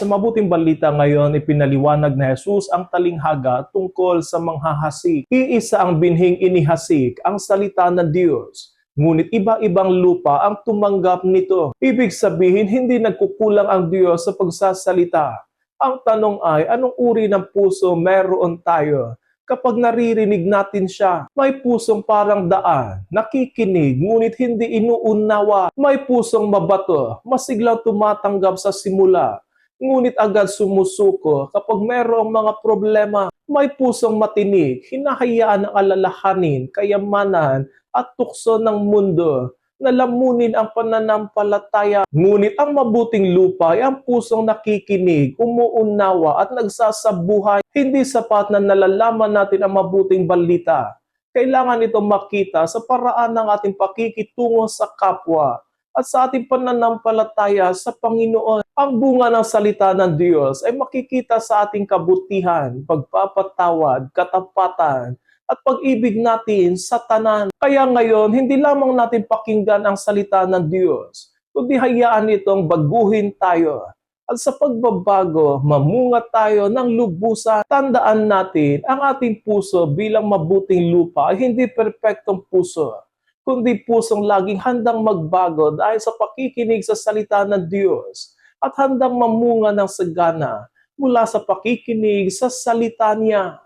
Sa mabuting balita ngayon, ipinaliwanag na Jesus ang talinghaga tungkol sa manghahasik. Iisa ang binhing inihasik, ang salita ng Diyos. Ngunit iba-ibang lupa ang tumanggap nito. Ibig sabihin, hindi nagkukulang ang Diyos sa pagsasalita. Ang tanong ay, anong uri ng puso meron tayo? Kapag naririnig natin siya, may pusong parang daan, nakikinig ngunit hindi inuunawa. May pusong mabato, masiglang tumatanggap sa simula, ngunit agad sumusuko kapag mayroong mga problema. May pusong matinig, hinahayaan ng alalahanin, kayamanan at tukso ng mundo na lamunin ang pananampalataya. Ngunit ang mabuting lupa ay ang pusong nakikinig, umuunawa at nagsasabuhay. Hindi sapat na nalalaman natin ang mabuting balita. Kailangan itong makita sa paraan ng ating pakikitungo sa kapwa at sa ating pananampalataya sa Panginoon. Ang bunga ng salita ng Diyos ay makikita sa ating kabutihan, pagpapatawad, katapatan, at pag-ibig natin sa tanan. Kaya ngayon, hindi lamang natin pakinggan ang salita ng Diyos, kundi hayaan itong baguhin tayo. At sa pagbabago, mamunga tayo ng lubusan. Tandaan natin, ang ating puso bilang mabuting lupa ay hindi perpektong puso, kundi pusong laging handang magbago dahil sa pakikinig sa salita ng Diyos at handang mamunga ng sagana mula sa pakikinig sa salita niya.